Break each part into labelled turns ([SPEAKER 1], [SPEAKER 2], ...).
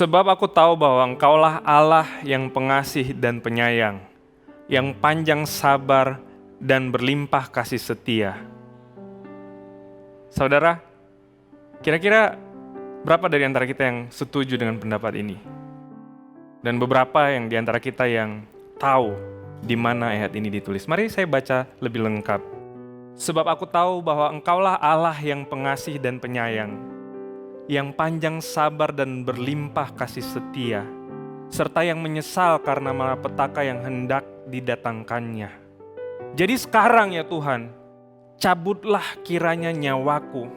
[SPEAKER 1] Sebab aku tahu bahwa Engkaulah Allah yang pengasih dan penyayang, yang panjang sabar dan berlimpah kasih setia. Saudara, kira-kira berapa dari antara kita yang setuju dengan pendapat ini? Dan beberapa yang di antara kita yang tahu di mana ayat ini ditulis. Mari saya baca lebih lengkap. Sebab aku tahu bahwa Engkaulah Allah yang pengasih dan penyayang, yang panjang sabar dan berlimpah kasih setia, serta yang menyesal karena malapetaka yang hendak didatangkannya. Jadi sekarang ya Tuhan, cabutlah kiranya nyawaku,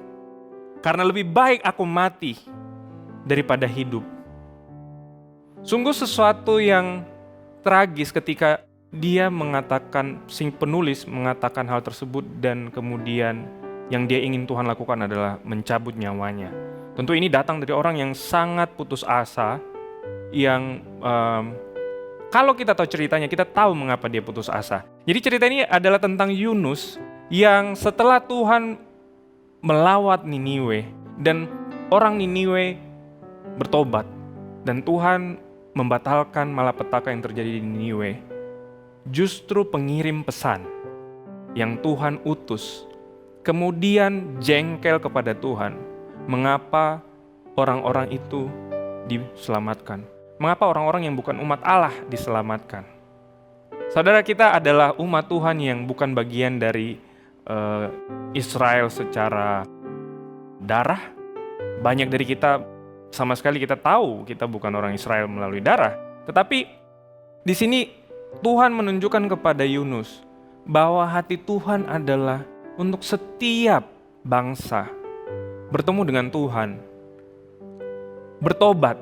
[SPEAKER 1] karena lebih baik aku mati daripada hidup. Sungguh sesuatu yang tragis ketika dia mengatakan, si penulis mengatakan hal tersebut dan kemudian yang dia ingin Tuhan lakukan adalah mencabut nyawanya. Tentu ini datang dari orang yang sangat putus asa, yang kalau kita tahu ceritanya, kita tahu mengapa dia putus asa. Jadi cerita ini adalah tentang Yunus yang setelah Tuhan melawat Niniwe dan orang Niniwe bertobat dan Tuhan membatalkan malapetaka yang terjadi di Niniwe, justru pengirim pesan yang Tuhan utus kemudian jengkel kepada Tuhan. Mengapa orang-orang itu diselamatkan? Mengapa orang-orang yang bukan umat Allah diselamatkan? Saudara, kita adalah umat Tuhan yang bukan bagian dari Israel secara darah. Banyak dari kita sama sekali kita tahu kita bukan orang Israel melalui darah. Tetapi di sini Tuhan menunjukkan kepada Yunus bahwa hati Tuhan adalah untuk setiap bangsa bertemu dengan Tuhan, bertobat,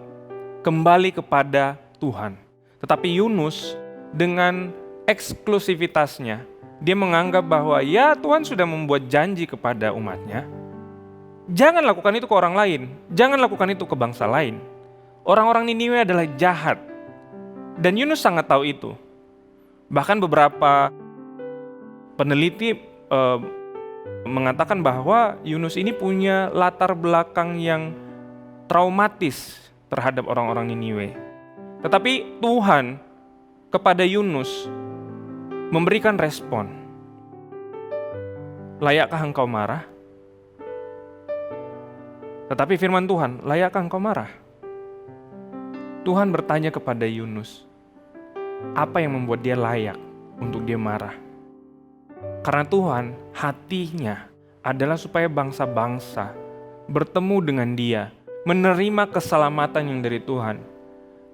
[SPEAKER 1] kembali kepada Tuhan. Tetapi Yunus dengan eksklusivitasnya, dia menganggap bahwa ya Tuhan sudah membuat janji kepada umatnya, jangan lakukan itu ke orang lain, jangan lakukan itu ke bangsa lain. Orang-orang Niniwe adalah jahat, dan Yunus sangat tahu itu. Bahkan beberapa peneliti mengatakan bahwa Yunus ini punya latar belakang yang traumatis terhadap orang-orang Niniwe. Tetapi Tuhan kepada Yunus memberikan respon. Layakkah engkau marah? Tetapi firman Tuhan, layakkah engkau marah? Tuhan bertanya kepada Yunus, apa yang membuat dia layak untuk dia marah? Karena Tuhan hatinya adalah supaya bangsa-bangsa bertemu dengan dia, menerima keselamatan yang dari Tuhan,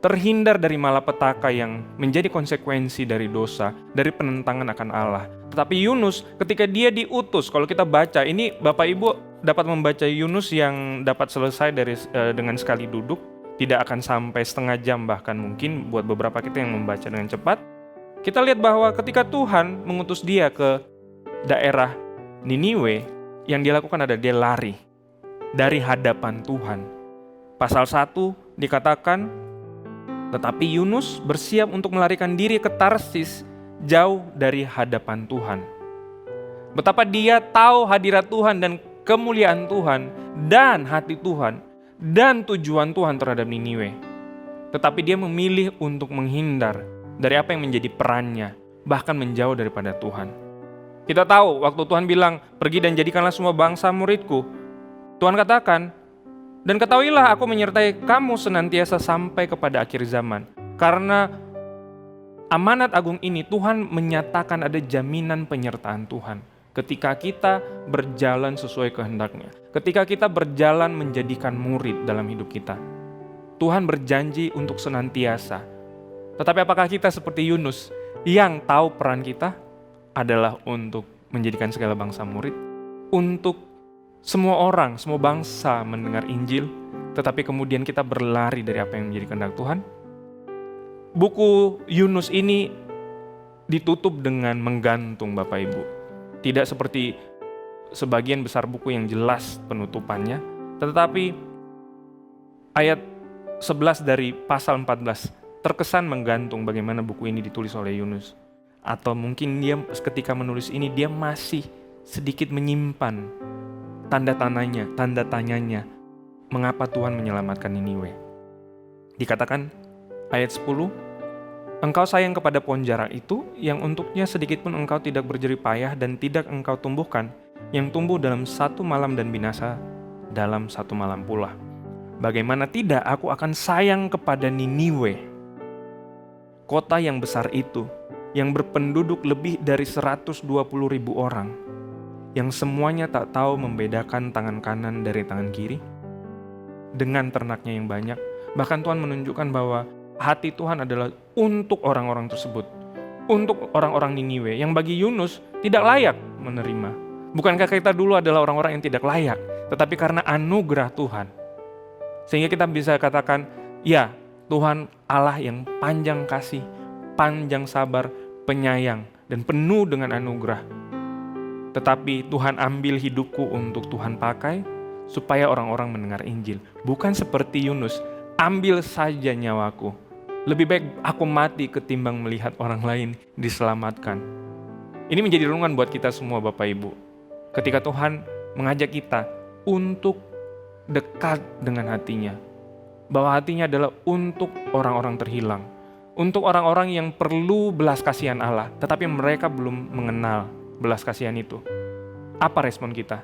[SPEAKER 1] terhindar dari malapetaka yang menjadi konsekuensi dari dosa, dari penentangan akan Allah. Tetapi Yunus ketika dia diutus, kalau kita baca, ini Bapak Ibu dapat membaca Yunus yang dapat selesai dengan sekali duduk, tidak akan sampai setengah jam bahkan mungkin buat beberapa kita yang membaca dengan cepat. Kita lihat bahwa ketika Tuhan mengutus dia ke daerah Niniwe, yang dia lakukan adalah dia lari dari hadapan Tuhan. Pasal 1 dikatakan, tetapi Yunus bersiap untuk melarikan diri ke Tarsis jauh dari hadapan Tuhan. Betapa dia tahu hadirat Tuhan dan kemuliaan Tuhan dan hati Tuhan dan tujuan Tuhan terhadap Niniwe. Tetapi dia memilih untuk menghindar dari apa yang menjadi perannya, bahkan menjauh daripada Tuhan. Kita tahu waktu Tuhan bilang, pergi dan jadikanlah semua bangsa muridku. Tuhan katakan, dan ketahuilah aku menyertai kamu senantiasa sampai kepada akhir zaman. Karena amanat agung ini Tuhan menyatakan ada jaminan penyertaan Tuhan. Ketika kita berjalan sesuai kehendaknya. Ketika kita berjalan menjadikan murid dalam hidup kita. Tuhan berjanji untuk senantiasa. Tetapi apakah kita seperti Yunus yang tahu peran kita adalah untuk menjadikan segala bangsa murid, untuk semua orang, semua bangsa mendengar Injil, tetapi kemudian kita berlari dari apa yang menjadi kehendak Tuhan? Buku Yunus ini ditutup dengan menggantung Bapak Ibu. Tidak seperti sebagian besar buku yang jelas penutupannya, tetapi ayat 11 dari pasal 14 terkesan menggantung bagaimana buku ini ditulis oleh Yunus. Atau mungkin dia ketika menulis ini dia masih sedikit menyimpan tanda tanyanya, mengapa Tuhan menyelamatkan Niniwe. Dikatakan ayat 10, engkau sayang kepada pohon jarak itu, yang untuknya sedikit pun engkau tidak berjerih payah dan tidak engkau tumbuhkan, yang tumbuh dalam satu malam dan binasa dalam satu malam pula. Bagaimana tidak aku akan sayang kepada Niniwe, kota yang besar itu, yang berpenduduk lebih dari 120.000 orang, yang semuanya tak tahu membedakan tangan kanan dari tangan kiri, dengan ternaknya yang banyak. Bahkan Tuhan menunjukkan bahwa hati Tuhan adalah untuk orang-orang tersebut, untuk orang-orang Niniwe, yang bagi Yunus tidak layak menerima. Bukankah kita dulu adalah orang-orang yang tidak layak, tetapi karena anugerah Tuhan, sehingga kita bisa katakan, ya, Tuhan Allah yang panjang kasih, panjang sabar, penyayang, dan penuh dengan anugerah. Tetapi Tuhan ambil hidupku untuk Tuhan pakai, supaya orang-orang mendengar Injil. Bukan seperti Yunus, ambil saja nyawaku. Lebih baik aku mati ketimbang melihat orang lain diselamatkan. Ini menjadi renungan buat kita semua Bapak Ibu. Ketika Tuhan mengajak kita untuk dekat dengan hatinya, bahwa hatinya adalah untuk orang-orang terhilang, untuk orang-orang yang perlu belas kasihan Allah, tetapi mereka belum mengenal belas kasihan itu. Apa respon kita?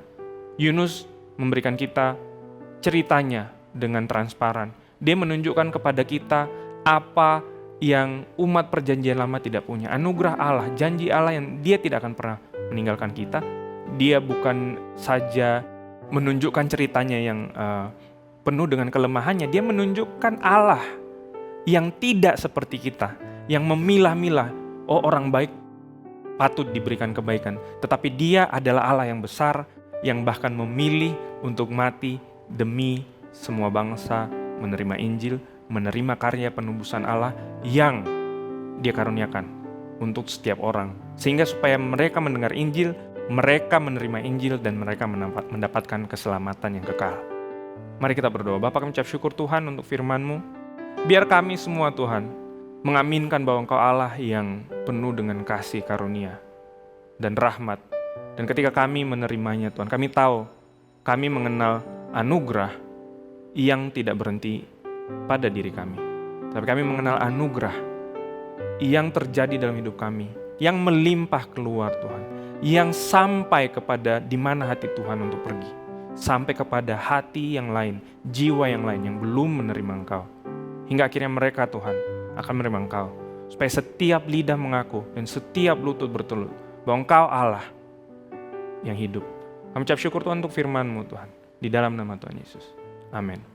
[SPEAKER 1] Yunus memberikan kita ceritanya dengan transparan. Dia menunjukkan kepada kita apa yang umat perjanjian lama tidak punya. Anugerah Allah, janji Allah yang dia tidak akan pernah meninggalkan kita. Dia bukan saja menunjukkan ceritanya yang penuh dengan kelemahannya, dia menunjukkan Allah yang tidak seperti kita, yang memilah-milah, oh orang baik patut diberikan kebaikan, tetapi dia adalah Allah yang besar, yang bahkan memilih untuk mati demi semua bangsa, menerima Injil, menerima karya penebusan Allah yang dia karuniakan untuk setiap orang, sehingga supaya mereka mendengar Injil, mereka menerima Injil, dan mereka mendapatkan keselamatan yang kekal. Mari kita berdoa. Bapa, kami ucap syukur Tuhan untuk firman-Mu. Biar kami semua Tuhan mengaminkan bahwa Engkau Allah yang penuh dengan kasih karunia dan rahmat. Dan ketika kami menerimanya Tuhan, kami tahu kami mengenal anugerah yang tidak berhenti pada diri kami. Tapi kami mengenal anugerah yang terjadi dalam hidup kami, yang melimpah keluar Tuhan, yang sampai kepada di mana hati Tuhan untuk pergi. Sampai kepada hati yang lain, jiwa yang lain yang belum menerima Engkau. Hingga akhirnya mereka Tuhan akan menerima Engkau. Supaya setiap lidah mengaku dan setiap lutut bertelut bahwa Engkau Allah yang hidup. Kami ucap syukur Tuhan untuk firman-Mu Tuhan. Di dalam nama Tuhan Yesus. Amin.